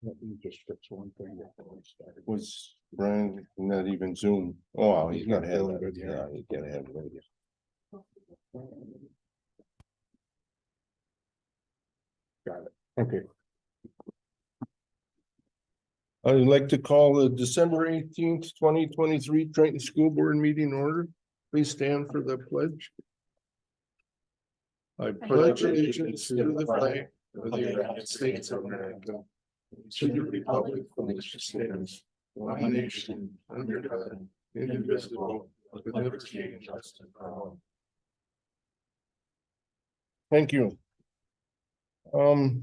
Let me just fix one thing before we start. Was Brian not even Zoom? Oh, he's not feeling having good, it. Yeah, he can't have it. Got it. Okay. I'd like to call the December 18th, 2023 Trenton School Board meeting order. Please stand for the pledge. I pledge allegiance to the flag of the United States of America, to the republic for which it stands, one nation, under God, indivisible, with liberty and justice for all. Thank you.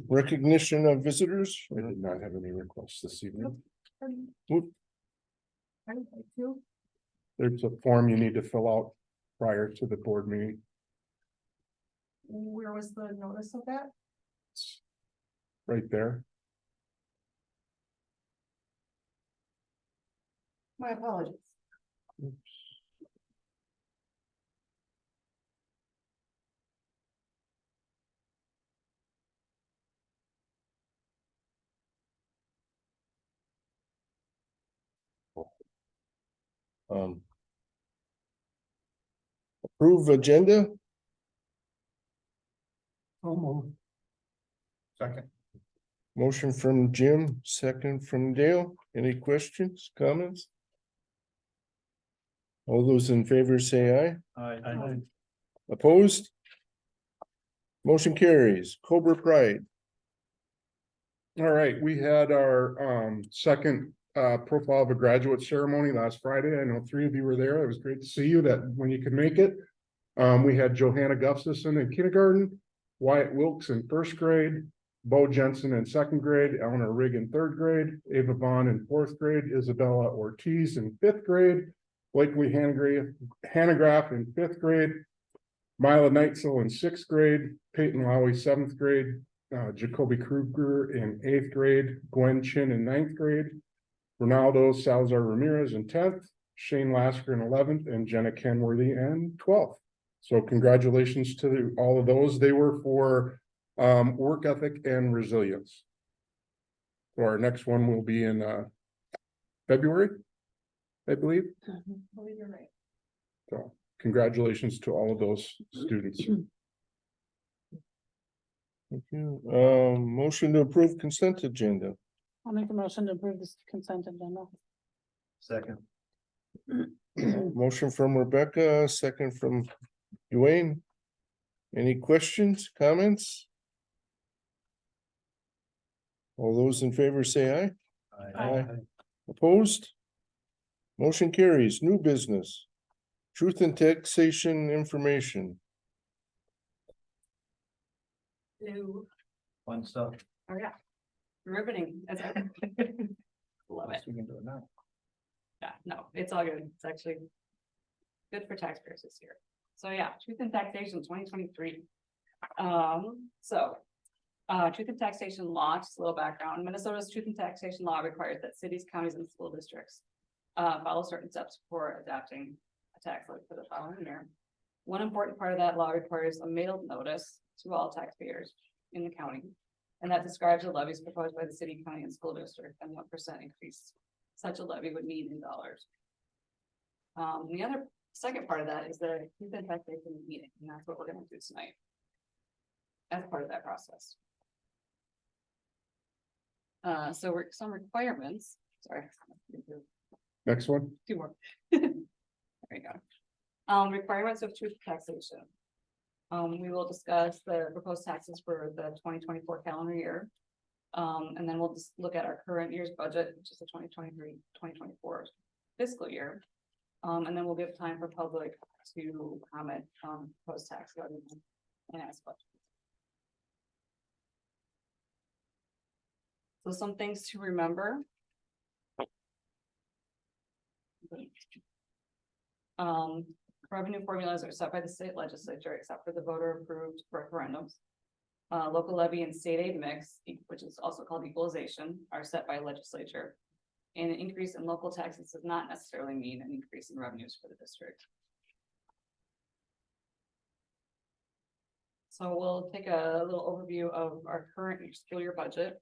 Recognition of visitors. I did not have any requests this evening. Whoop. There's a form you need to fill out prior to the board meeting. Where was the notice of that? It's right there. My apologies. Um. Approve agenda. Second. Motion from Jim, second from Dale. Any questions, comments? All those in favor say aye. Aye. Opposed? Motion carries. Cobra Pride. All right, we had our second profile of a graduate ceremony last Friday. I know 3 of you were there. It was great to see you that when you could make it. We had Johanna Gustafson in kindergarten, Wyatt Wilkes in 1st grade, Bo Jensen in 2nd grade, Eleanor Rigg in 3rd grade, Ava Vaughn in 4th grade, Isabella Ortiz in 5th grade, Blakely Hanegraaff in 5th grade, Mila Neitzel in 6th grade, Peyton Lowy 7th grade, Jacoby Kruger in 8th grade, Gwen Chin in 9th grade, Ronaldo Salazar Ramirez in 10th, Shane Lasker in 11th, and Jenna Kenworthy in 12th. So congratulations to all of those. They were for work ethic and resilience. So our next one will be in February, I believe. Believe you're right. So congratulations to all of those students. Thank you. Motion to approve consent agenda. I'll make a motion to approve this consent agenda. Second. Motion from Rebecca, second from Dwayne. Any questions, comments? All those in favor say aye. Aye. Opposed? Motion carries. New business. Truth and taxation information. New, Fun stuff. oh yeah. Riveting. That's it. Love it. We can do it now. Yeah, no, it's all good. It's actually good for taxpayers this year. So yeah, truth and taxation 2023. Truth and taxation law, just a little background. Minnesota's truth and taxation law requires that cities, counties, and school districts follow certain steps before adopting a tax levy for the following year. One important part of that law requires a mailed notice to all taxpayers in the county. And that describes the levies proposed by the city, county, and school district and what % increase such a levy would mean in dollars. The other second part of that is the truth and taxation meeting, and that's what we're gonna do tonight. As part of that process. So we're some requirements, sorry. Next one. 2 more. There you go. Requirements of truth taxation. We will discuss the proposed taxes for the 2024 calendar year. And then we'll just look at our current year's budget, which is the 2023-2024 fiscal year. And then we'll give time for public to comment on proposed tax levy and ask questions. So some things to remember. Revenue formulas are set by the state legislature, except for the voter approved referendums. Local levy and state aid mix, which is also called equalization, are set by legislature. And an increase in local taxes does not necessarily mean an increase in revenues for the district. So we'll take a little overview of our current school year budget.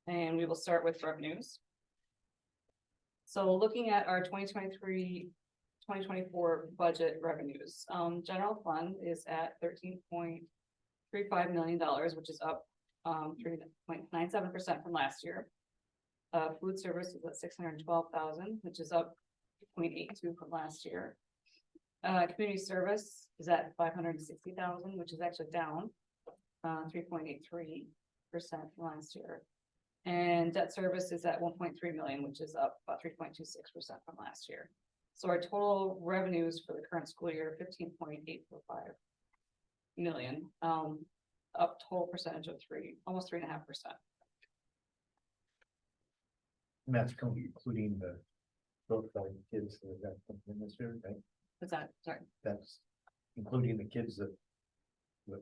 And we will start with revenues. So looking at our 2024 budget revenues, general fund is at $13.35 million, which is up 3.97% from last year. Food service is at 612,000, which is up 0.82 from last year. Community service is at 560,000, which is actually down 3.83% from last year. And debt service is at 1.3 million, which is up about 3.26% from last year. So our total revenues for the current school year, 15.845 million, up total percentage of almost 3.5%. And that's including the growth by kids that have something in this year, right? What's that? Sorry. That's including the kids that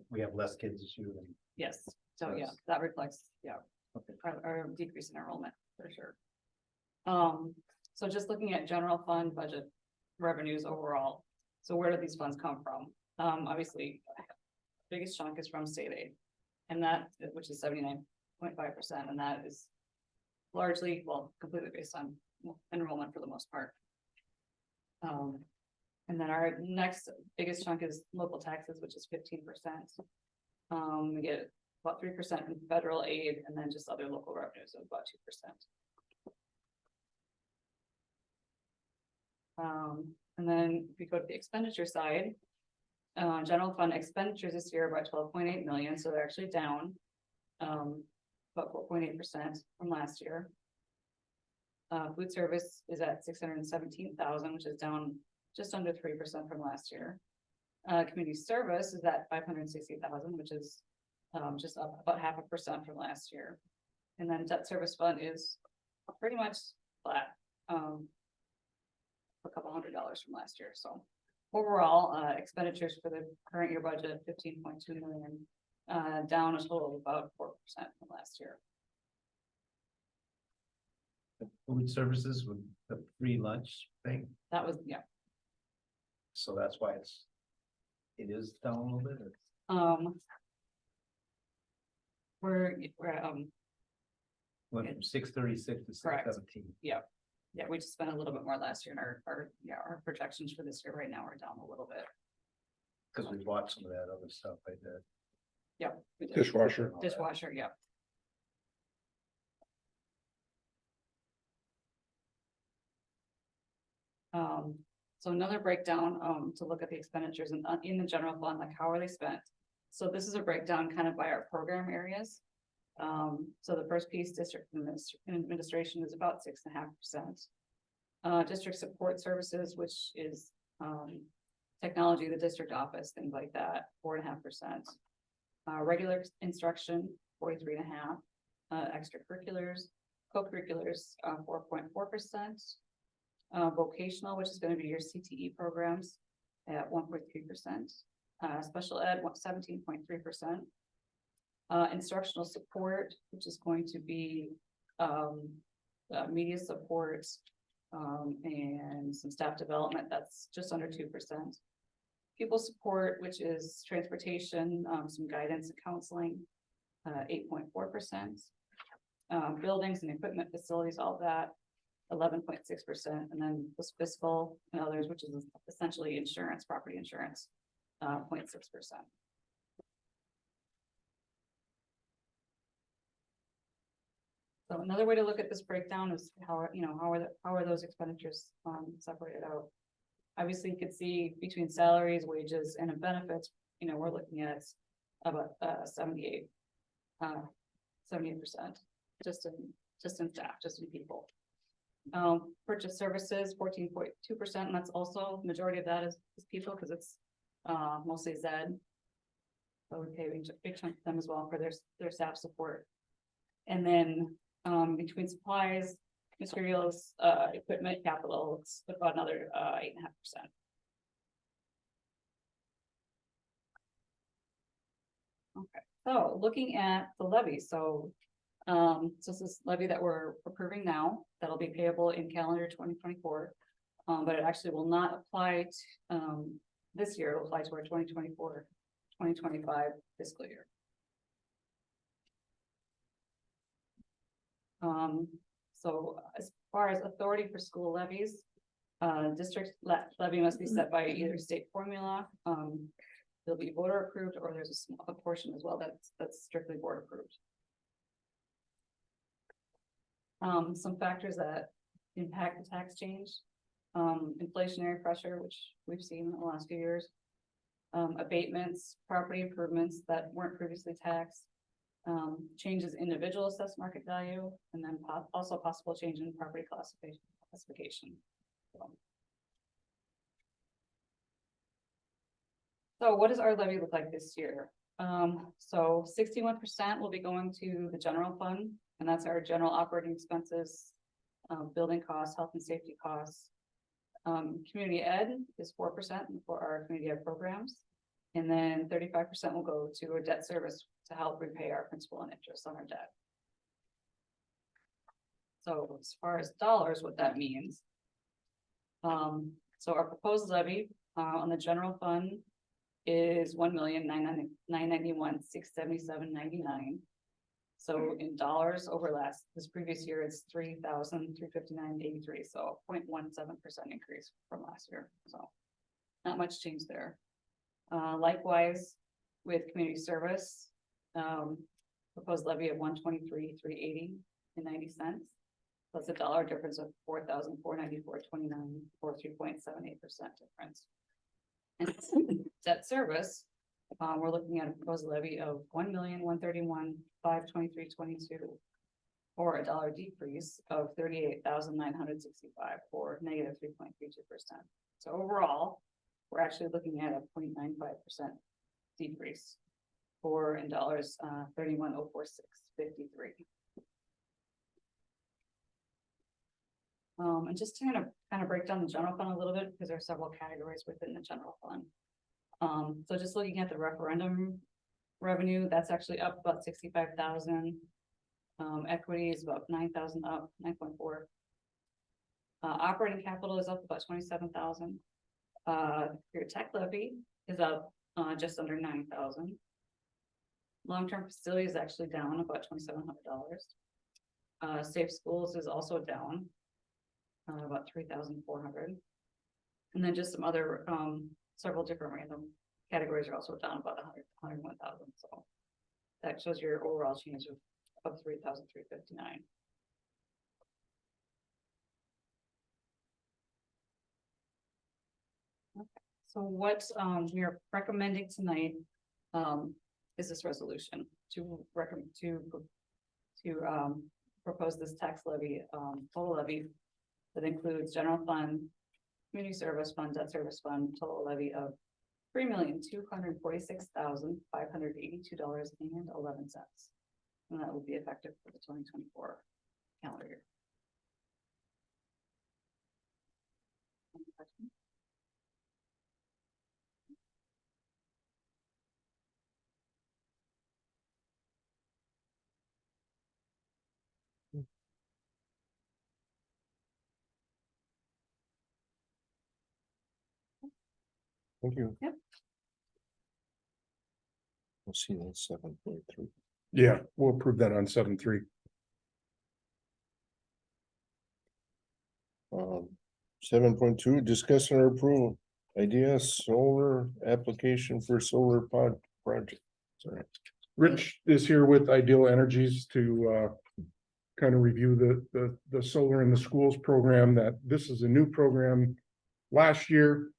we have less kids this year than. Yes. So yeah, Yes. that reflects, Okay. our decrease in enrollment for sure. So just looking at general fund budget revenues overall. So where do these funds come from? Obviously, biggest chunk is from state aid. And that, which is 79.5%, and that is largely, well, completely based on enrollment for the most part. And then our next biggest chunk is local taxes, which is 15%. We get about 3% in federal aid, and then just other local revenues of about 2%. And then if we go to the expenditure side, general fund expenditures this year are about 12.8 million, so they're actually down about 4.8% from last year. Food service is at 617,000, which is down just under 3% from last year. Community service is at 560,000, which is just up about 0.5% from last year. And then debt service fund is pretty much flat, a couple $100 from last year. So overall, expenditures for the current year budget, 15.2 million, down a total of about 4% from last year. The food services with the free lunch thing, That was, so that's why it is down a little bit. we're Went from 636 to Correct. 617. yeah, we just spent a little bit more last year, and our projections for this year right now are down a little bit. Because we bought some of that other stuff like that. We did. Dishwasher. Dishwasher, yeah. So another breakdown, to look at the expenditures in the general fund, like how are they spent? So this is a breakdown kind of by our program areas. So the first piece, district administration, is about 6.5%. District support services, which is, technology, the district office, things like that, 4.5%. Regular instruction, 43.5%. Extracurriculars, co-curriculars, 4.4%. Vocational, which is going to be your CTE programs, at 1.3%. Special ed, 17.3%. Instructional support, which is going to be media support and some staff development, that's just under 2%. Pupil support, which is transportation, some guidance and counseling, 8.4%. Buildings and equipment, facilities, all that, 11.6%, and then this fiscal and others, which is essentially insurance, property insurance, 0.6%. So another way to look at this breakdown is how are those expenditures separated out? Obviously, you could see between salaries, wages, and benefits, we're looking at about 78%, just in staff, just in people. Purchase services, 14.2%, and that's also, majority of that is people, because it's mostly Zed. So we pay a big chunk of them as well for their staff support. And then between supplies, materials, equipment, capital, it's about another 8.5%. Okay, so looking at the levy, so this is levy that we're approving now, that'll be payable in calendar 2024. But it actually will not apply to this year, it'll apply to our 2024-2025 fiscal year. So as far as authority for school levies, district levy must be set by either state formula, they'll be voter approved, or there's a portion as well that's strictly board approved. Some factors that impact the tax change, inflationary pressure, which we've seen in the last few years. Abatements, property improvements that weren't previously taxed. Changes in individual assessed market value, and then also possible change in property classification. So what does our levy look like this year? So 61% will be going to the general fund, and that's our general operating expenses, building costs, health and safety costs. Community ed is 4% for our community ed programs. And then 35% will go to a debt service to help repay our principal and interest on our debt. So as far as dollars, what that means. So our proposed levy on the general fund is $1,991,677.99. So in dollars over this previous year, it's $3,359.83. So 0.17% increase from last year. So not much change there. Likewise, with community service, proposed levy of $123,380.90. That's a dollar difference of $4,494.29 or 3.78% difference. And debt service, we're looking at a proposed levy of $1,131,523.22 or a dollar decrease of $38,965 or negative 3.32%. So overall, we're actually looking at a 0.95% decrease for in dollars 31,046.53. And just to kind of break down the general fund a little bit, because there are several categories within the general fund. So just looking at the referendum revenue, that's actually up about 65,000. Equity is about 9,000 up, 9.4. Operating capital is up about 27,000. Your tech levy is up just under 9,000. Long-term facility is actually down about $2,700. Safe schools is also down about 3,400. And then just some other several different random categories are also down about 101,000. So that shows your overall change of 3,359. So what we are recommending tonight is this resolution to propose this tax levy, total levy that includes general fund, community service fund, debt service fund, total levy of $3,246,582.11, and that will be effective for the 2024 calendar year. Any questions? Thank you. Yep. We'll see that 7.3. Yeah, we'll approve that on 7.3. 7.2, discuss and approve idea solar application for solar pod project. Sorry. Rich is here with Ideal Energies to kind of review the solar in the schools program. That this is a new program last year.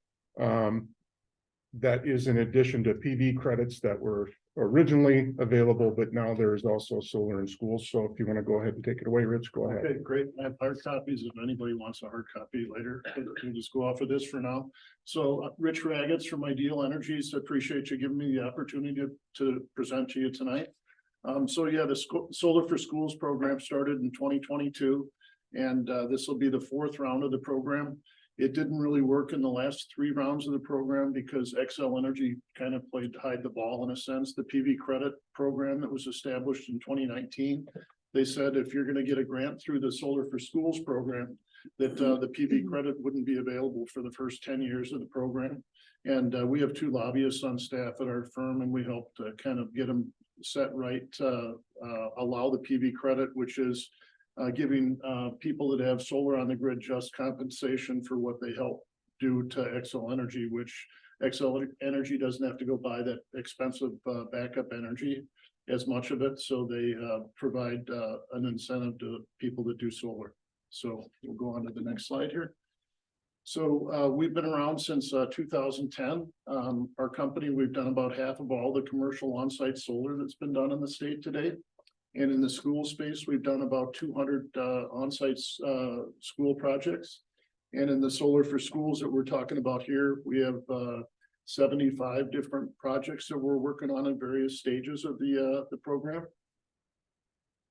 That is in addition to PV credits that were originally available, but now there's also solar in schools. So if you want to go ahead and take it away, Rich, go ahead. Okay, great. I have hard copies. If anybody wants a hard copy later, we'll just go off of this for now. So Rich Ragatz from Ideal Energies, appreciate you giving me the opportunity to present to you tonight. So yeah, the Solar for Schools program started in 2022, and this will be the 4th round of the program. It didn't really work in the last 3 rounds of the program because Xcel Energy kind of played hide the ball in a sense. The PV credit program that was established in 2019, they said if you're going to get a grant through the Solar for Schools program, that the PV credit wouldn't be available for the first 10 years of the program. And we have 2 lobbyists on staff at our firm, and we helped kind of get them set right to allow the PV credit, which is giving people that have solar on the grid just compensation for what they help do to Xcel Energy, which Xcel Energy doesn't have to go buy that expensive backup energy as much of it, so they provide an incentive to people that do solar. So we'll go on to the next slide here. So we've been around since 2010. Our company, we've done about half of all the commercial on-site solar that's been done in the state today. And in the school space, we've done about 200 on-site school projects. And in the solar for schools that we're talking about here, we have 75 different projects that we're working on in various stages of the program.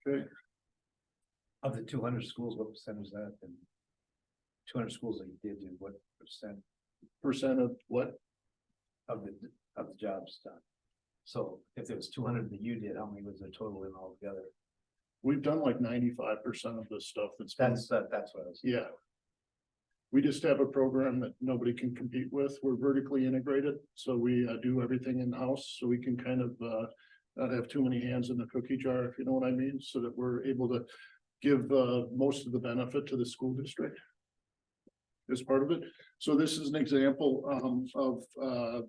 Okay, Of the 200 schools, what percent is that? And 200 schools that you did, what percent of what? of the jobs done? So if there was 200 that you did, how many was the total in altogether? We've done like 95% of this stuff that's been, That's what I was. yeah. We just have a program that nobody can compete with. We're vertically integrated, so we do everything in-house, so we can kind of not have too many hands in the cookie jar, if you know what I mean, so that we're able to give most of the benefit to the school district as part of it. So this is an example of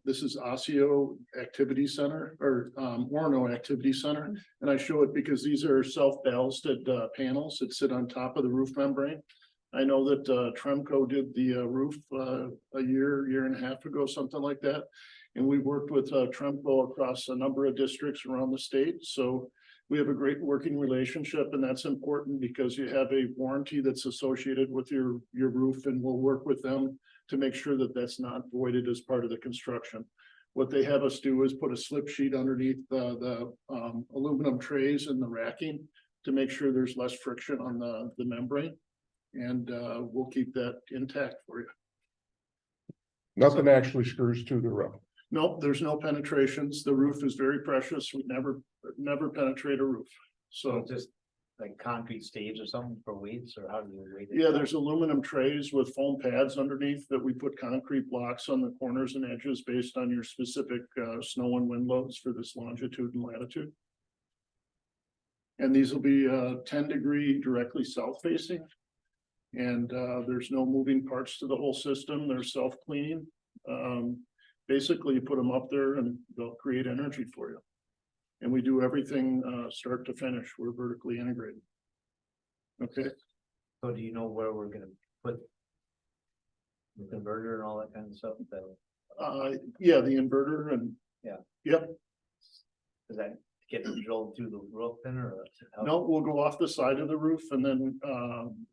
this is Osseo Activity Center or Orono Activity Center. And I show it because these are self-ballasted panels that sit on top of the roof membrane. I know that Tremco did the roof a year and a half ago, something like that. And we've worked with Tremco across a number of districts around the state. So we have a great working relationship, and that's important because you have a warranty that's associated with your roof, and we'll work with them to make sure that that's not voided as part of the construction. What they have us do is put a slip sheet underneath the aluminum trays and the racking to make sure there's less friction on the membrane. And we'll keep that intact for you. Nothing actually screws to the roof. Nope, there's no penetrations. The roof is very precious. We never penetrate a roof. So So, just like concrete staves or something for weights, or how do you weight it? yeah, there's aluminum trays with foam pads underneath that we put concrete blocks on the corners and edges based on your specific snow and wind loads for this longitude and latitude. And these will be 10-degree directly south facing. And there's no moving parts to the whole system. They're self-cleaning. Basically, you put them up there and they'll create energy for you. And we do everything start to finish. We're vertically integrated. Okay, So do you know where we're gonna put the converter and all that kind of stuff? yeah, the inverter and. Yeah. Yep, Does that get drilled through the roof then, or? no, we'll go off the side of the roof and then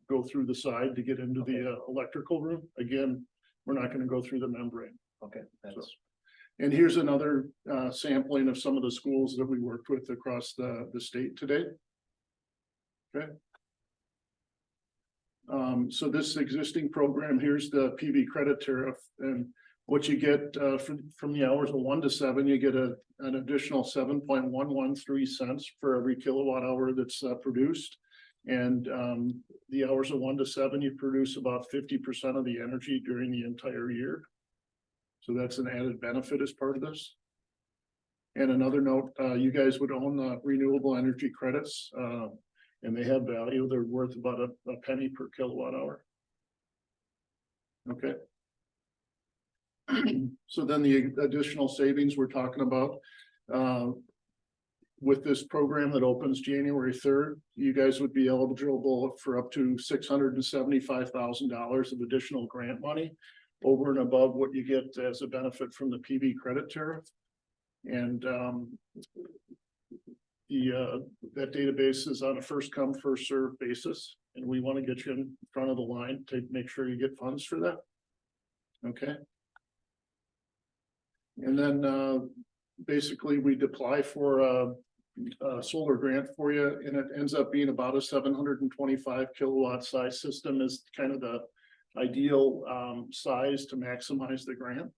go through the side to get into the electrical room. Again, we're not gonna go through the membrane. Okay, that's, And here's another sampling of some of the schools that we worked with across the state today. Okay. So this existing program, here's the PV credit tariff, and what you get from the hours of 1 to 7, you get an additional 7.113 cents for every kilowatt hour that's produced. And the hours of 1 to 7, you produce about 50% of the energy during the entire year. So that's an added benefit as part of this. And another note, you guys would own renewable energy credits, and they have value. They're worth about a penny per kilowatt hour. Okay. So then the additional savings we're talking about, with this program that opens January 3rd, you guys would be eligible for up to $675,000 of additional grant money over and above what you get as a benefit from the PV credit tariff. And that database is on a first come, first served basis, and we want to get you in front of the line to make sure you get funds for that. Okay. And then basically we'd apply for a solar grant for you, and it ends up being about a 725 kilowatt size system is kind of the ideal size to maximize the grant.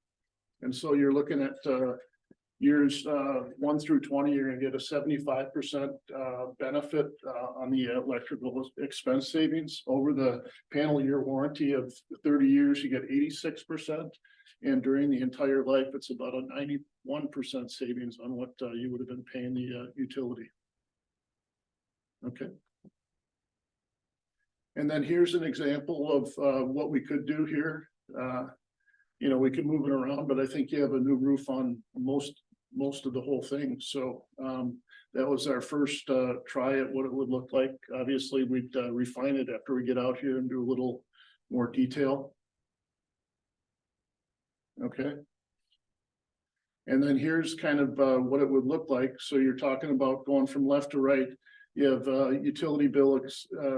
And so you're looking at years 1 through 20, you're gonna get a 75% benefit on the electrical expense savings. Over the panel year warranty of 30 years, you get 86%. And during the entire life, it's about a 91% savings on what you would have been paying the utility. Okay. And then here's an example of what we could do here. You know, we could move it around, but I think you have a new roof on most of the whole thing. So that was our first try at what it would look like. Obviously, we'd refine it after we get out here and do a little more detail. Okay. And then here's kind of what it would look like. So you're talking about going from left to right. You have utility bill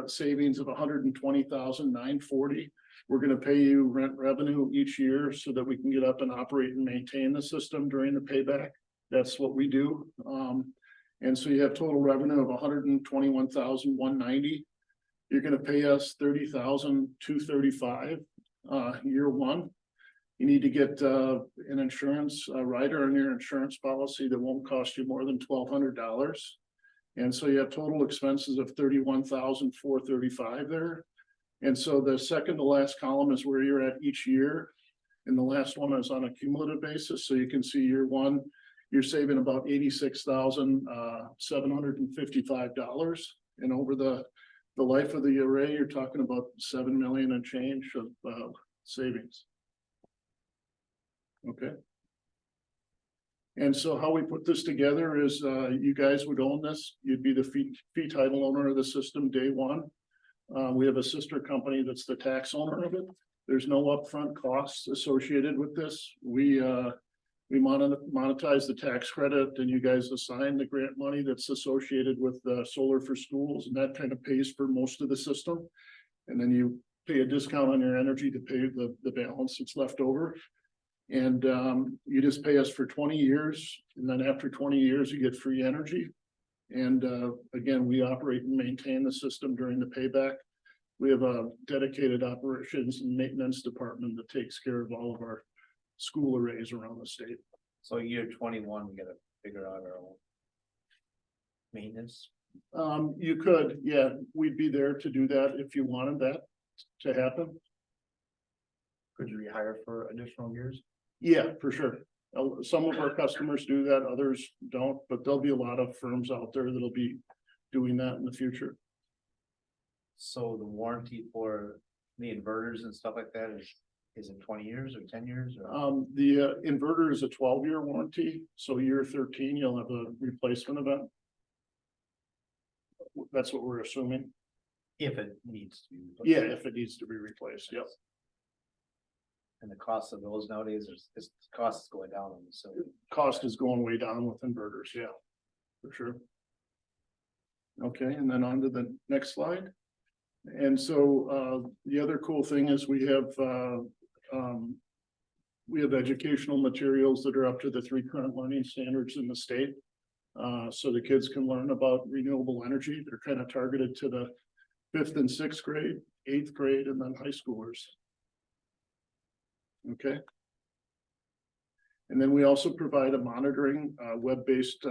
savings of $120,940. We're going to pay you rent revenue each year so that we can get up and operate and maintain the system during the payback. That's what we do. And so you have total revenue of $121,190. You're going to pay us $30,235 year one. You need to get an insurance rider on your insurance policy that won't cost you more than $1,200. And so you have total expenses of $31,435 there. And so the second to last column is where you're at each year. And the last one is on a cumulative basis. So you can see year one, you're saving about $86,755. And over the life of the array, you're talking about 7 million and change of savings. Okay. And so how we put this together is you guys would own this. You'd be the fee title owner of the system day one. We have a sister company that's the tax owner of it. There's no upfront costs associated with this. We monetize the tax credit, and you guys assign the grant money that's associated with solar for schools, and that kind of pays for most of the system. And then you pay a discount on your energy to pay the balance that's left over. And you just pay us for 20 years, and then after 20 years, you get free energy. And again, we operate and maintain the system during the payback. We have a dedicated operations and maintenance department that takes care of all of our school arrays around the state. So year 21, we gotta figure out our own maintenance. You could, yeah, we'd be there to do that if you wanted that to happen. Could you rehire for additional years? Yeah, for sure. Some of our customers do that, others don't, but there'll be a lot of firms out there that'll be doing that in the future. So the warranty for the inverters and stuff like that is it 20 years or 10 years? Or? The inverter is a 12-year warranty, so year 13, you'll have a replacement event. That's what we're assuming. If it needs to be. Yeah, if it needs to be replaced, yep. And the cost of those nowadays is cost is going down. So Cost is going way down with inverters, yeah, for sure. Okay, and then on to the next slide. And so the other cool thing is we have educational materials that are up to the 3 current learning standards in the state. So the kids can learn about renewable energy. They're kind of targeted to the 5th and 6th grade, 8th grade, and then high schoolers. Okay. And then we also provide a monitoring web-based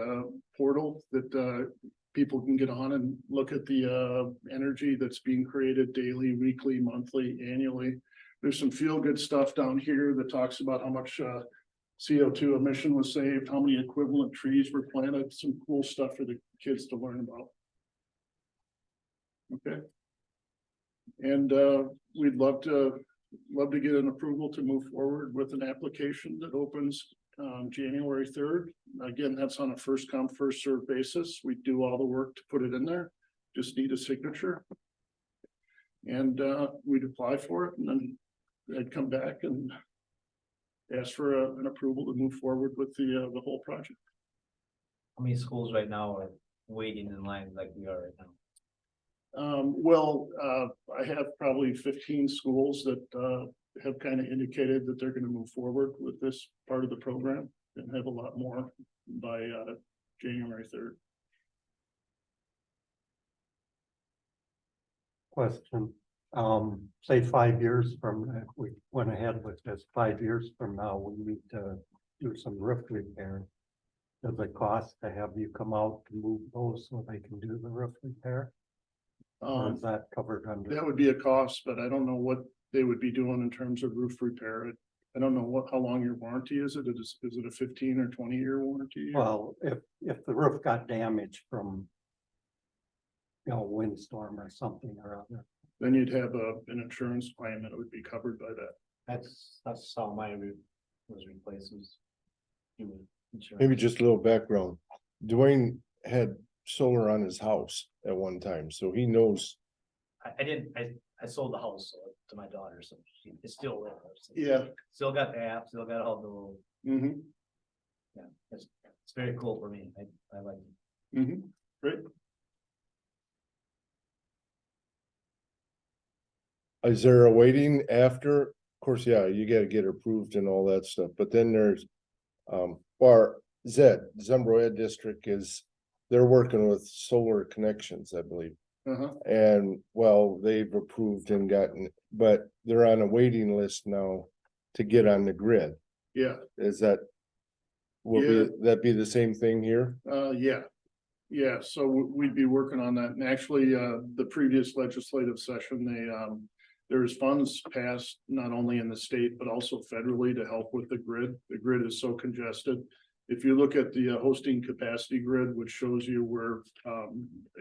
portal that people can get on and look at the energy that's being created daily, weekly, monthly, annually. There's some feel-good stuff down here that talks about how much CO2 emission was saved, how many equivalent trees were planted, some cool stuff for the kids to learn about. Okay. And we'd love to get an approval to move forward with an application that opens January 3rd. Again, that's on a first come, first served basis. We do all the work to put it in there. Just need a signature. And we'd apply for it, and then I'd come back and ask for an approval to move forward with the whole project. how many schools right now are waiting in line like we are right now? I have probably 15 schools that have kind of indicated that they're going to move forward with this part of the program, and have a lot more by January 3rd. Question, say 5 years from, if we went ahead with this, 5 years from now, we need to do some roof repair. Does it cost to have you come out to move those so they can do the roof repair? Or is that covered under? That would be a cost, but I don't know what they would be doing in terms of roof repair. I don't know how long your warranty is. Is it a 15 or 20-year warranty? Well, if the roof got damaged from, windstorm or something or other. then you'd have an insurance claim that would be covered by that. That's how my roof was replaced was. Maybe just a little background. Dwayne had solar on his house at one time, so he knows. I didn't, I sold the house to my daughter, so it's still there. So Yeah. Still got the app, still got all the, Mm-hmm, yeah, it's very cool for me. I like it. mm-hmm, great. Is there a waiting after? Of course, yeah, you gotta get approved and all that stuff, but then there's. Or Zembro Ed District is, they're working with solar connections, I believe. Uh-huh, And well, they've approved and gotten, but they're on a waiting list now to get on the grid. yeah, Is that? Will Yeah. that be the same thing here? yeah. Yeah, so we'd be working on that, and actually, the previous legislative session, there's funds passed not only in the state, but also federally to help with the grid. The grid is so congested. If you look at the hosting capacity grid, which shows you where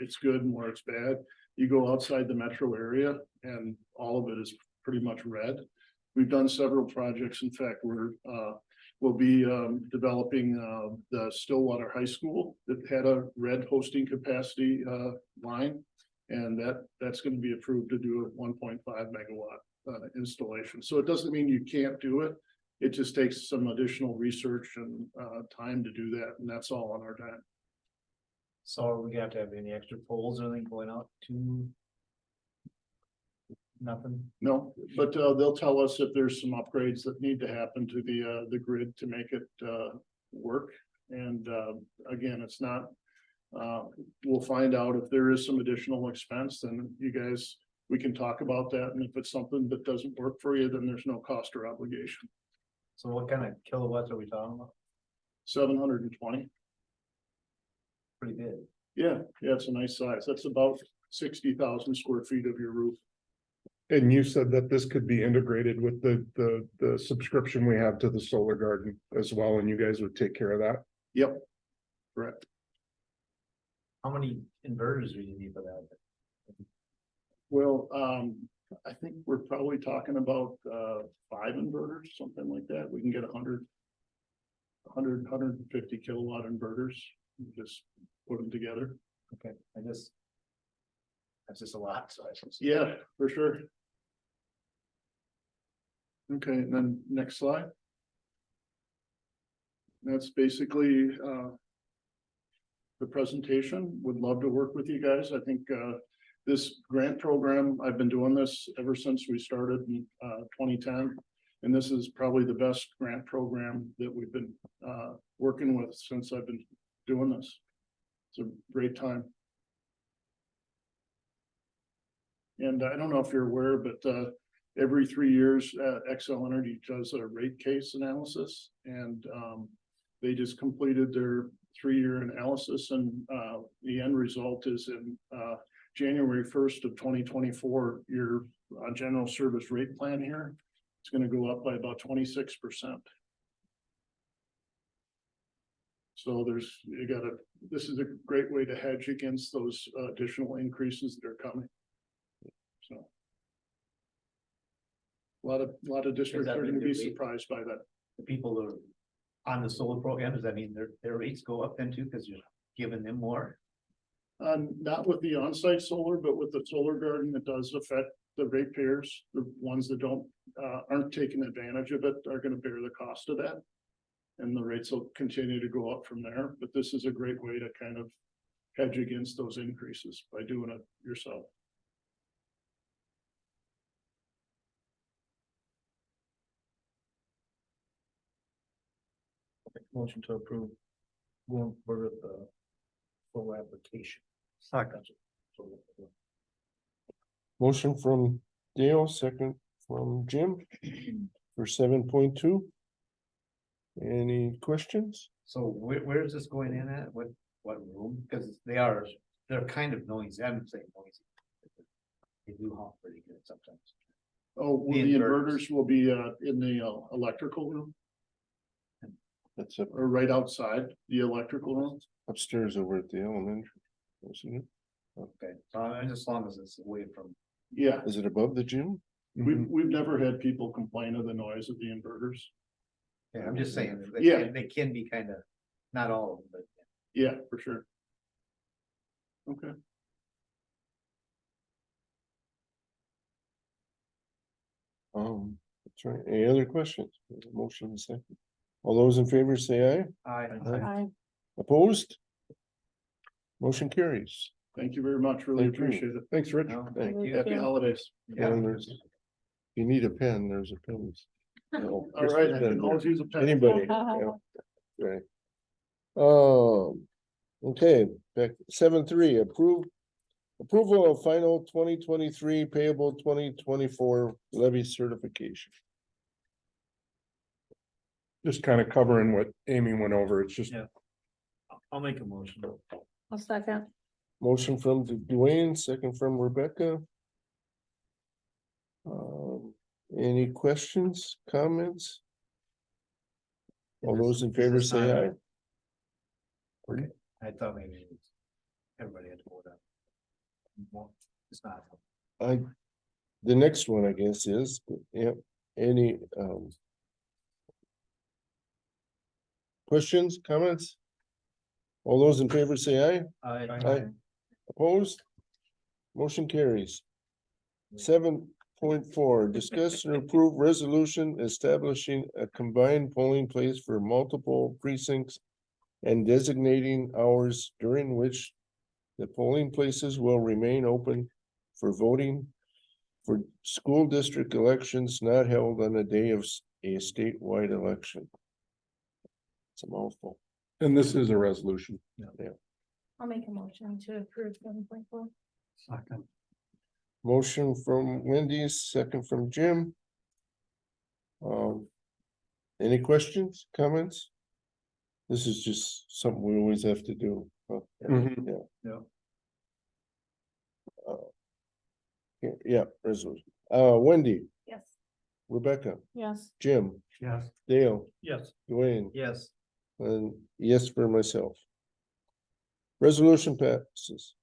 it's good and where it's bad, you go outside the metro area and all of it is pretty much red. We've done several projects. In fact, we'll be developing the Stillwater High School that had a red hosting capacity line. And that's going to be approved to do a 1.5 megawatt installation. So it doesn't mean you can't do it. It just takes some additional research and time to do that, and that's all on our time. So are we gonna have to have any extra poles or anything going out to? Nothing? No, but they'll tell us if there's some upgrades that need to happen to the grid to make it work. And again, it's not, we'll find out if there is some additional expense, then you guys, we can talk about that. And if it's something that doesn't work for you, then there's no cost or obligation. So what kind of kilowatts are we talking about? 720. Pretty big. Yeah, it's a nice size. That's about 60,000 square feet of your roof. And you said that this could be integrated with the subscription we have to the Solar Garden as well, and you guys would take care of that? Yep. Correct. How many inverters do you need for that? Well, I think we're probably talking about 5 inverters, something like that. We can get 150 kilowatt inverters. Just put them together. Okay, that's just a lot, so I should. Yeah, for sure. Okay, and then next slide. That's basically the presentation. Would love to work with you guys. I think this grant program, I've been doing this ever since we started in 2010. And this is probably the best grant program that we've been working with since I've been doing this. It's a great time. And I don't know if you're aware, but every 3 years, Xcel Energy does a rate case analysis, and they just completed their 3-year analysis, and the end result is in January 1st of 2024, your general service rate plan here, it's going to go up by about 26%. So this is a great way to hedge against those additional increases that are coming. So. A lot of districts that are mean going to be their rate- surprised by that. The people that are on the solar program, does that mean their rates go up then too, because you're giving them more? Not with the on-site solar, but with the solar garden, it does affect the ratepayers. The ones that aren't taking advantage of it are going to bear the cost of that. And the rates will continue to go up from there, but this is a great way to kind of hedge against those increases by doing it yourself. Motion to approve. Going for the full application. Second. Motion from Dale, second from Jim for 7.2. Any questions? So where is this going in at? What room? Because they're kind of noisy. I'm saying noisy. They do honk pretty good sometimes. Oh, well, The the inverters. inverters will be in the electrical room That's up or right outside the electrical room. upstairs over at the elementary, isn't it? Okay, so as long as it's away from. Yeah, Is it above the gym? we've never had people complain of the noise of the inverters. Yeah, I'm just saying, Yeah. they can be kind of, not all of them, but. Yeah, for sure. Okay, That's right. Any other questions? Motion second. All those in favor say aye. I, Opposed? Motion carries. thank you very much. Really Thank you. appreciate it. Thanks, Rich. No, Thank you. Happy holidays. And there's- You need a pen, there's a pen. All right, I can always use a pen. Anybody? Yeah, right. Okay, back 7.3, approval of final 2023 payable 2024 levy certification. Just kind of covering what Amy went over. It's just, Yeah. I'll make a motion. I'll second. Motion from Dwayne, second from Rebecca. Any questions, comments? All those in favor say aye. Okay, I thought maybe it was- everybody had to vote on. Well, it's not. The next one, I guess, is, yeah, any, questions, comments? All those in favor say aye. Aye. Opposed? Motion carries. 7.4, discuss and approve resolution establishing a combined polling place for multiple precincts and designating hours during which the polling places will remain open for voting for school district elections not held on the day of a statewide election. It's a mouthful. and this is a resolution. I'll make a motion to approve 7.4. second. Motion from Wendy, second from Jim. Any questions, comments? This is just something we always have to do. Huh? Mhm. Yeah. Yeah. Yeah, resolution. Wendy, Yes. Rebecca, Yes, Jim, Yes, Dale, Yes. Dwayne, Yes. and yes for myself. Resolution passes.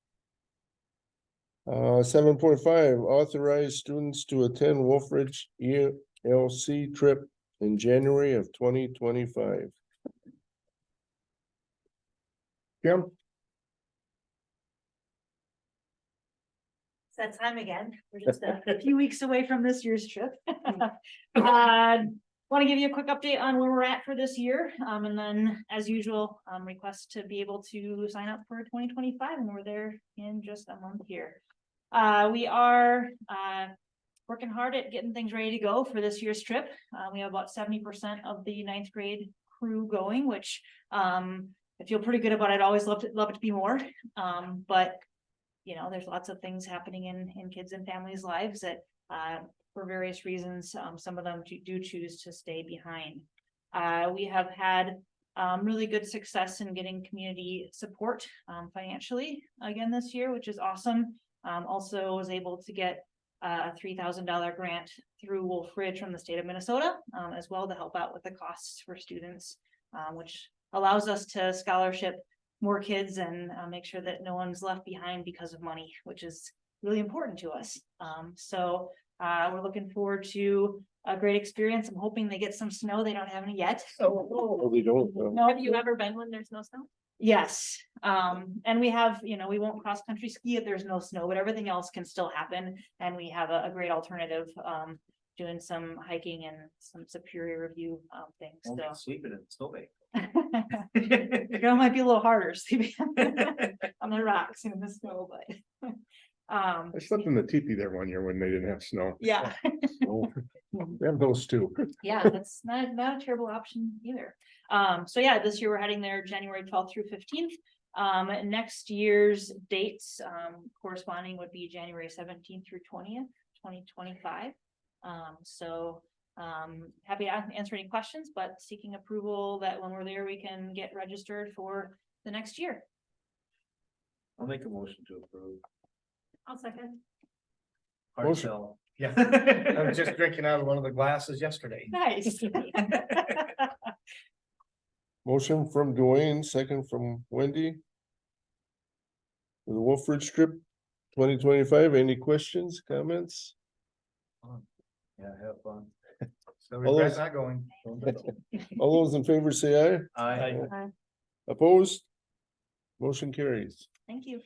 7.5, authorize students to attend Wolf Ridge ELC trip in January of 2025. Kim? It's that time again. We're just a few weeks away from this year's trip. Want to give you a quick update on where we're at for this year. And then as usual, request to be able to sign up for 2025 and we're there in just a month here. We are working hard at getting things ready to go for this year's trip. We have about 70% of the 9th grade crew going, which I feel pretty good about. I'd always love it to be more. But you know, there's lots of things happening in kids and families' lives that for various reasons, some of them do choose to stay behind. We have had really good success in getting community support financially again this year, which is awesome. Also was able to get a $3,000 grant through Wolf Ridge from the state of Minnesota as well to help out with the costs for students, which allows us to scholarship more kids and make sure that no one's left behind because of money, which is really important to us. So we're looking forward to a great experience. I'm hoping they get some snow. They don't have any yet. Oh, they don't. No, have you ever been when there's no snow? Yes, and we have, you know, we won't cross country ski if there's no snow, but everything else can still happen. And we have a great alternative, doing some hiking and some Superior Review things. Won't be So sleeping in the snowbank. the girl might be a little harder sleeping on the rocks and in the snow, but I slept in the teepee there one year when they didn't have snow. yeah. So, we have those too. Yeah, that's not a terrible option either. So yeah, this year we're heading there January 12th through 15th. Next year's dates, corresponding would be January 17th through 20th, 2025. Happy to answer any questions, but seeking approval that when we're there, we can get registered for the next year. I'll make a motion to approve. I'll second. Hard Motion. sell. Yeah, I was just drinking out of one of the glasses yesterday. Nice. Motion from Dwayne, second from Wendy. The Wolf Ridge trip 2025, any questions, comments? Yeah, have fun. Still regret not going. All those in favor say aye. Aye. Opposed? Motion carries. Thank you.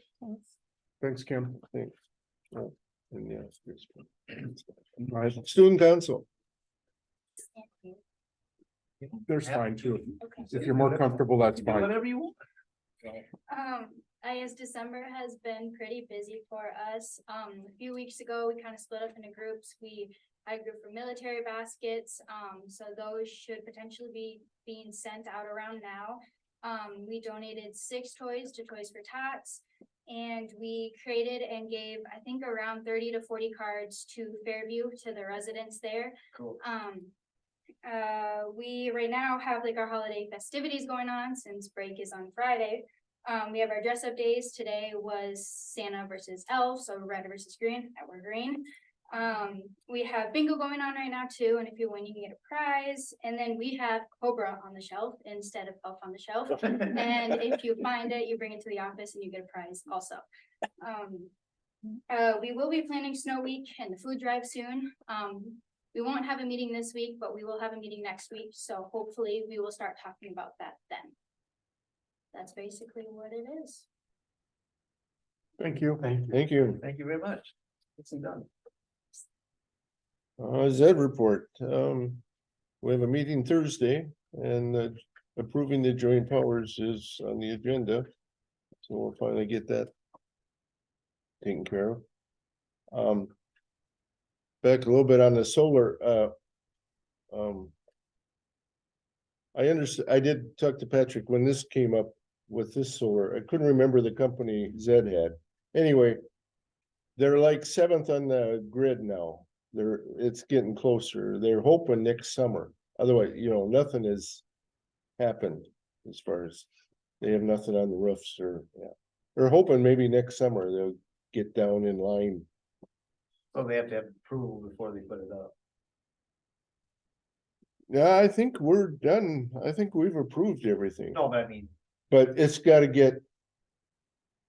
Thanks, Kim. Thanks. Oh, and yes, there's- Student council. There's fine too. Okay. If you're more comfortable, that's fine. Whatever you want. I guess December has been pretty busy for us. A few weeks ago, we kind of split up into groups. I grew for military baskets, so those should potentially be being sent out around now. We donated 6 toys to Toys for Tots, and we created and gave, I think, around 30 to 40 cards to Fairview, to the residents there. Cool. We right now have like our holiday festivities going on since break is on Friday. We have our dress up days. Today was Santa versus Elf, so red versus green, and we're green. We have bingo going on right now too, and if you win, you can get a prize. And then we have Cobra on the shelf instead of Elf on the shelf. And if you find it, you bring it to the office and you get a prize also. We will be planning Snow Week and the food drive soon. We won't have a meeting this week, but we will have a meeting next week, so hopefully we will start talking about that then. That's basically what it is. Thank you. Thank you. Thank you. Thank you very much. It's done. Zed report, we have a meeting Thursday and approving the joint powers is on the agenda. So we'll finally get that taken care of. Back a little bit on the solar, I did talk to Patrick when this came up with this solar. I couldn't remember the company Zed had. Anyway, they're like 7th on the grid now. It's getting closer. They're hoping next summer. Otherwise, nothing has happened as far as they have nothing on the roofs or, yeah. They're hoping maybe next summer they'll get down in line. So they have to have approval before they put it up. Yeah, I think we're done. I think we've approved everything, No, but I mean, but it's gotta get.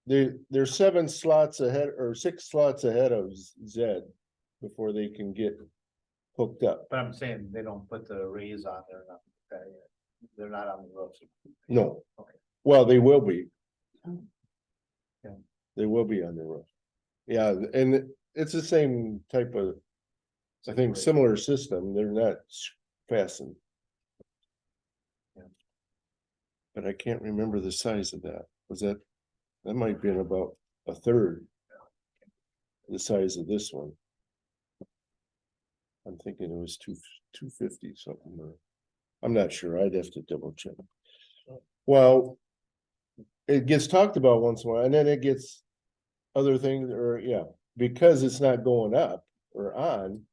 They're 7 slots ahead or 6 slots ahead of Zed before they can get hooked up. but I'm saying they don't put the arrays on there, nothing like that yet. They're not on the roofs. No. Okay. Well, they will be. Yeah. They will be on the roof. Yeah, and it's the same type of, I think, similar system. They're not fastened. Yeah. But I can't remember the size of that. That might be about a third the size of this one. I'm thinking it was 250 something, or I'm not sure. I'd have to double check. Well, it gets talked about once in a while, and then it gets other things, or yeah, because it's not going up or on,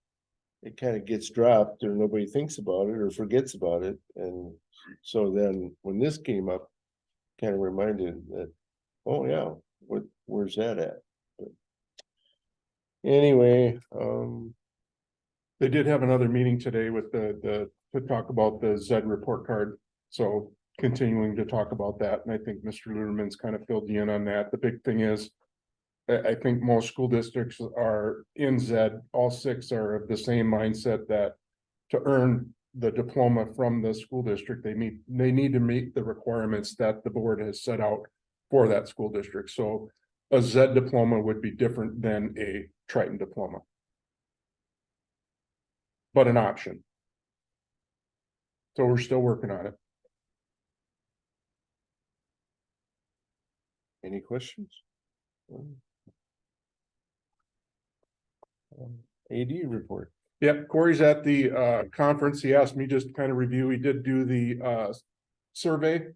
it kind of gets dropped, or nobody thinks about it or forgets about it. And so then when this came up, kind of reminded that, oh yeah, where's that at? But anyway, They did have another meeting today with to talk about the Zed report card. So continuing to talk about that, and I think Mr. Luderman's kind of filled you in on that. The big thing is, I think most school districts are in Zed, all 6 are of the same mindset that to earn the diploma from the school district, they need to meet the requirements that the board has set out for that school district. So a Zed diploma would be different than a Triton diploma, but an option. So we're still working on it. any questions? AD report. Yep, Corey's at the conference. He asked me just to kind of review. He did do the survey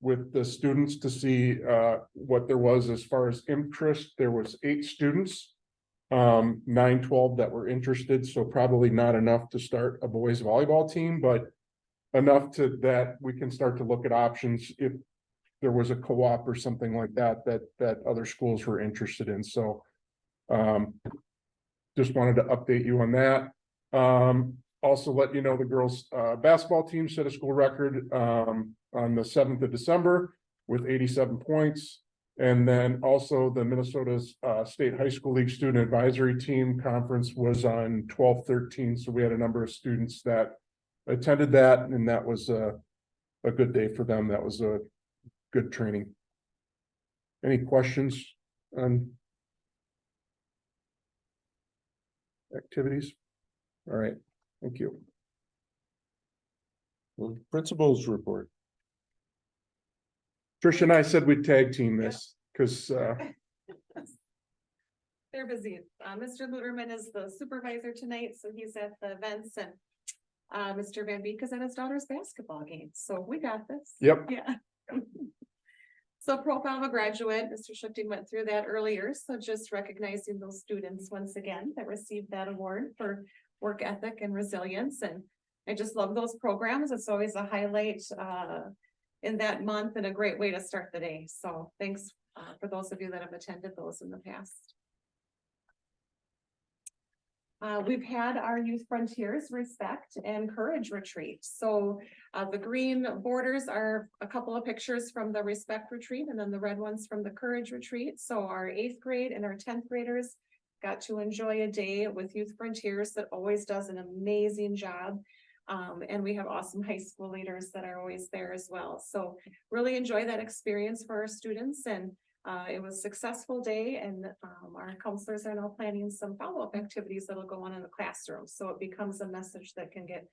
with the students to see what there was as far as interest. There was 8 students, 9-12 that were interested, so probably not enough to start a boys volleyball team, but enough to that we can start to look at options if there was a co-op or something like that other schools were interested in. So just wanted to update you on that. Also let you know the girls basketball team set a school record on the 7th of December with 87 points. And then also the Minnesota's State High School League Student Advisory Team Conference was on 12/13, so we had a number of students that attended that, and that was a good day for them. That was a good training. Any questions on activities? All right, thank you. Well, principals report. Tricia and I said we'd tag team this, because They're busy. Mr. Luderman is the supervisor tonight, so he's at the events and Mr. Van Beek is at his daughter's basketball game, so we got this. Yep. Yeah. So profile of a graduate, Mr. Schlichting went through that earlier, so just recognizing those students once again that received that award for work ethic and resilience, and I just love those programs. It's always a highlight in that month and a great way to start the day. So thanks for those of you that have attended those in the past. We've had our Youth Frontiers Respect and Courage Retreat. So the green borders are a couple of pictures from the Respect Retreat, and then the red ones from the Courage Retreat. So our 8th grade and our 10th graders got to enjoy a day with Youth Frontiers that always does an amazing job. And we have awesome high school leaders that are always there as well. So really enjoy that experience for our students, and it was a successful day, and our counselors are now planning some follow-up activities that'll go on in the classroom. So it becomes a message that can get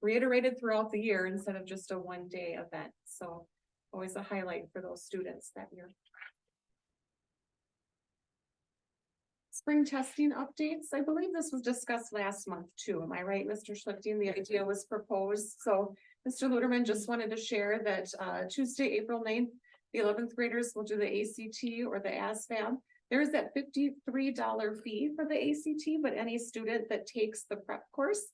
reiterated throughout the year instead of just a one-day event. So always a highlight for those students that year. Spring testing updates. I believe this was discussed last month too. Am I right, Mr. Schlichting? The idea was proposed. So Mr. Luderman just wanted to share that Tuesday, April 9th, the 11th graders will do the ACT or the ASVAB. There is that $53 fee for the ACT, but any student that takes the prep course,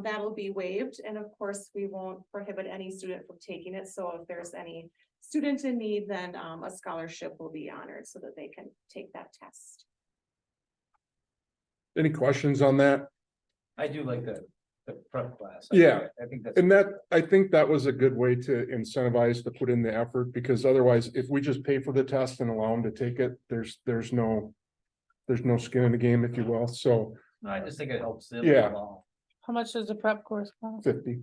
that'll be waived. And of course, we won't prohibit any student from taking it. So if there's any student in need, then a scholarship will be honored so that they can take that test. any questions on that? I do like the prep class. Yeah. I think that's. And that, I think that was a good way to incentivize to put in the effort, because otherwise, if we just pay for the test and allow them to take it, there's no skin in the game, if you will. So I just think it helps them. Yeah. along. How much does the prep course cost? 50.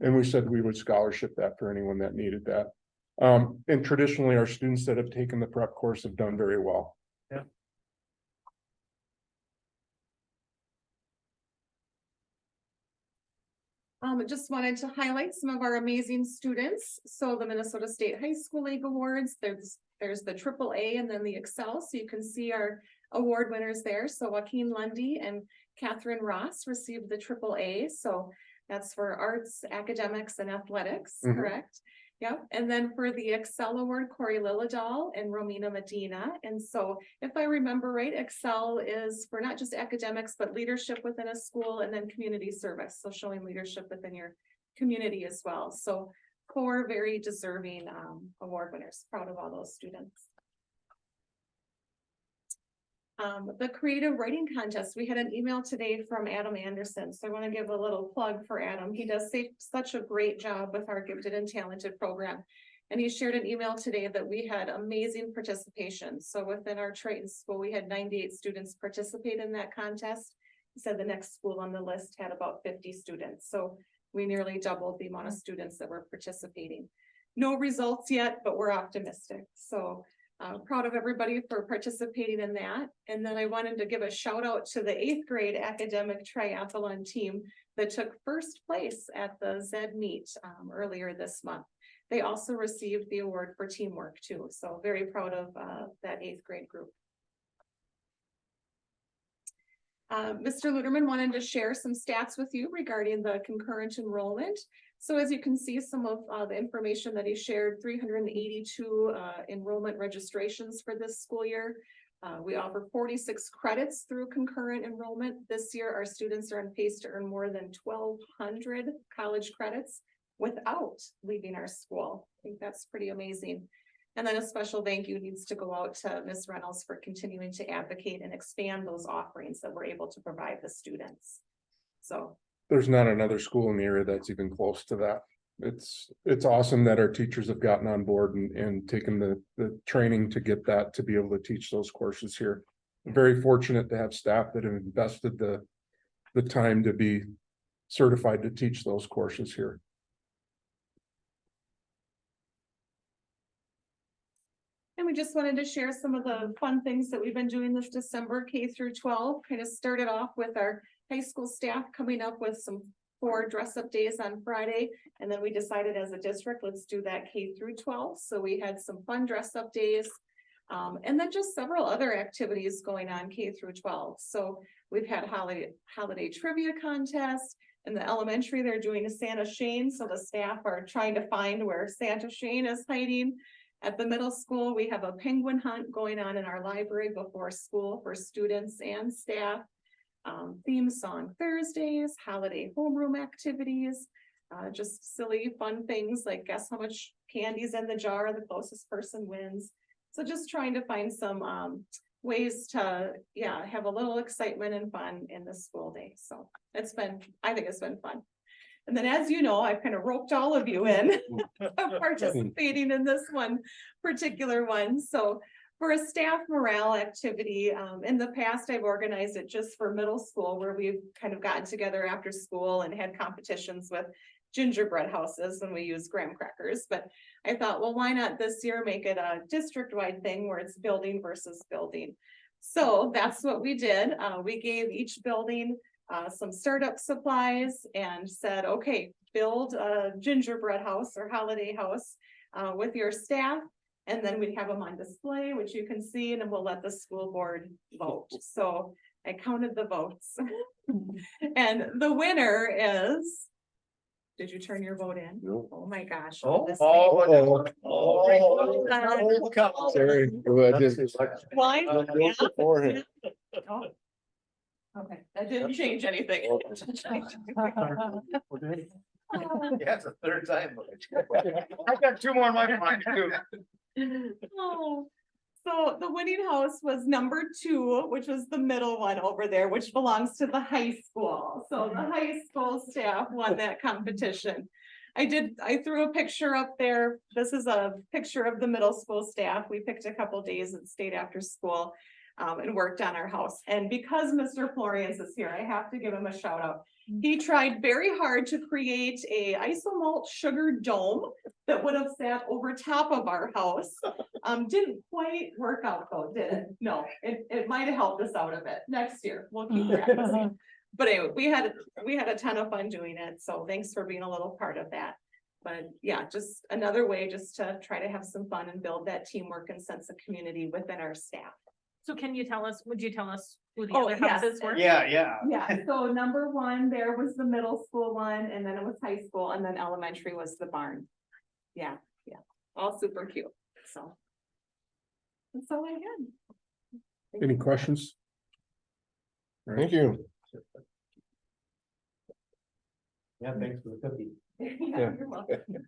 And we said we would scholarship that for anyone that needed that. And traditionally, our students that have taken the prep course have done very well. Just wanted to highlight some of our amazing students. So the Minnesota State High School League Awards, there's the AAA and then the Excel. So you can see our award winners there. So Joaquin Lundy and Catherine Ross received the AAA. So that's for arts, academics, and athletics, Mhm. correct? Yep. And then for the Excel Award, Corey Lilladal and Romina Medina. And so if I remember right, Excel is for not just academics, but leadership within a school, and then community service. So showing leadership within your community as well. So 4 very deserving award winners. Proud of all those students. The creative writing contest, we had an email today from Adam Anderson, so I want to give a little plug for Adam. He does such a great job with our gifted and talented program. And he shared an email today that we had amazing participation. So within our Triton school, we had 98 students participate in that contest. He said the next school on the list had about 50 students. So we nearly doubled the amount of students that were participating. No results yet, but we're optimistic. So proud of everybody for participating in that. And then I wanted to give a shout out to the 8th grade academic triathlon team that took first place at the ZED meet earlier this month. They also received the award for teamwork too. So very proud of that 8th grade group. Mr. Luderman wanted to share some stats with you regarding the concurrent enrollment. So as you can see, some of the information that he shared, 382 enrollment registrations for this school year. We offer 46 credits through concurrent enrollment. This year, our students are on pace to earn more than 1,200 college credits without leaving our school. I think that's pretty amazing. And then a special thank you needs to go out to Ms. Reynolds for continuing to advocate and expand those offerings that we're able to provide the students. So There's not another school in the area that's even close to that. it's awesome that our teachers have gotten on board and taken the training to get that, to be able to teach those courses here. Very fortunate to have staff that have invested the time to be certified to teach those courses here. And we just wanted to share some of the fun things that we've been doing this December, K through 12. Kind of started off with our high school staff coming up with some 4 dress-up days on Friday. And then we decided as a district, let's do that K through 12. So we had some fun dress-up days. And then just several other activities going on K through 12. So we've had holiday trivia contest. In the elementary, they're doing a Santa Shane, so the staff are trying to find where Santa Shane is hiding. At the middle school, we have a penguin hunt going on in our library before school for students and staff. Theme song Thursdays, holiday homeroom activities, just silly fun things like guess how much candy's in the jar, the closest person wins. So just trying to find some ways to, have a little excitement and fun in the school day. So I think it's been fun. And then, as you know, I've kind of roped all of you in participating in this one particular one. So for a staff morale activity, in the past, I've organized it just for middle school, where we've kind of gotten together after school and had competitions with gingerbread houses when we use graham crackers. But I thought, well, why not this year make it a district-wide thing where it's building versus building? So that's what we did. We gave each building some startup supplies and said, okay, build a gingerbread house or holiday house with your staff. And then we'd have them on display, which you can see, and then we'll let the school board vote. So I counted the votes. And the winner is, did you turn your vote in? No. Oh my gosh. Oh, this oh, thing. Sorry. Well, I did- Why? Go beforehand. Okay, that didn't change anything. Yeah, it's the 3rd time. I got 2 more in my mind too. Oh, so the winning house was number 2, which was the middle one over there, which belongs to the high school. So the high school staff won that competition. I threw a picture up there. This is a picture of the middle school staff. We picked a couple days and stayed after school and worked on our house. And because Mr. Florians is here, I have to give him a shout out. He tried very hard to create a isomalt sugar dome that would have sat over top of our house. Didn't quite work out though, did it? No, it might have helped us out a bit. Next year, we'll keep practicing. But anyway, we had a ton of fun doing it. So thanks for being a little part of that. But yeah, just another way just to try to have some fun and build that teamwork and sense of community within our staff. So would you tell us who the Oh, other yes. houses were? Yeah. Yeah, so number 1 there was the middle school one, and then it was high school, and then elementary was the barn. Yeah, all super cute, so. That's all I had. Any questions? Thank you. Yeah, thanks for the cookie. Yeah, you're welcome.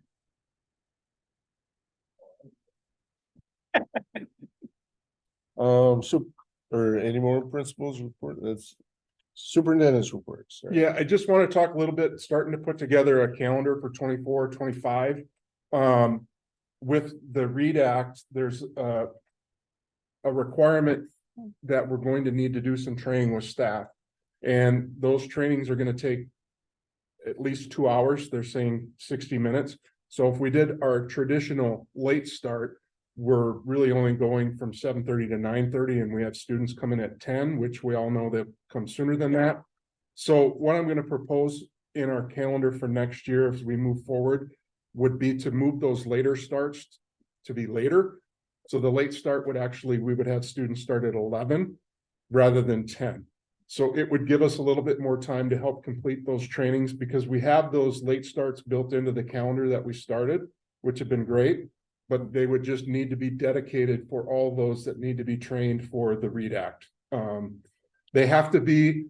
Or any more principals report? That's superintendent's reports. Sorry. Yeah, I just want to talk a little bit, starting to put together a calendar for 24, 25. With the READ Act, there's a requirement that we're going to need to do some training with staff. And those trainings are going to take at least 2 hours. They're saying 60 minutes. So if we did our traditional late start, we're really only going from 7:30 to 9:30, and we have students coming at 10, which we all know that come sooner than that. So what I'm going to propose in our calendar for next year as we move forward would be to move those later starts to be later. So the late start would actually, we would have students start at 11 rather than 10. So it would give us a little bit more time to help complete those trainings, because we have those late starts built into the calendar that we started, which have been great. But they would just need to be dedicated for all those that need to be trained for the READ Act. They have to be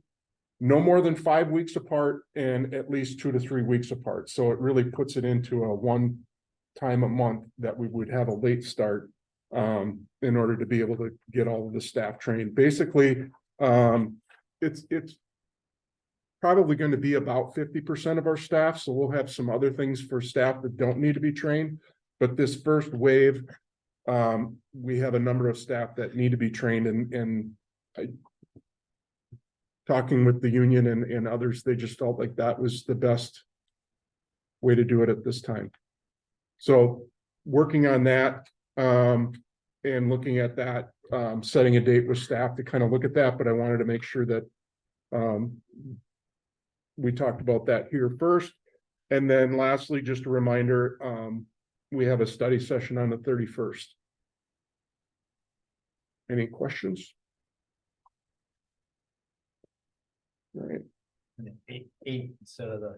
no more than 5 weeks apart and at least 2 to 3 weeks apart. So it really puts it into a 1 time a month that we would have a late start in order to be able to get all of the staff trained. Basically, it's probably going to be about 50% of our staff, so we'll have some other things for staff that don't need to be trained. But this first wave, we have a number of staff that need to be trained and talking with the union and others, they just felt like that was the best way to do it at this time. So working on that, and looking at that, setting a date with staff to kind of look at that, but I wanted to make sure that we talked about that here first. And then lastly, just a reminder, we have a study session on the 31st. Any questions? All right, And then eight instead of the.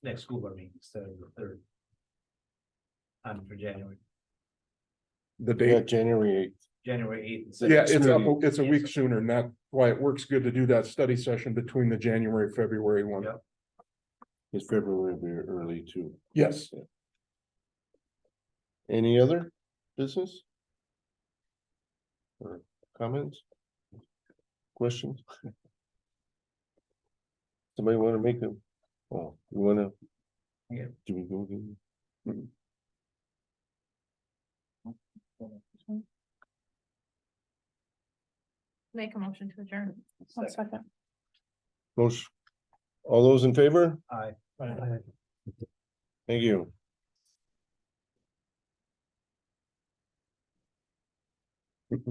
Next school board meeting instead of the third. For January, the Yeah, date, January January 8th. yeah, it's a week sooner, and that's why it works good to do that study session between the January, February one. Yep. is February will be early too. Yes. Any other business? Or comments? Questions? Somebody wanna make them? Oh, you wanna? Yeah. Do we go? again? Make a motion to adjourn. One second. Motion, all those in favor? Aye. I- Thank you.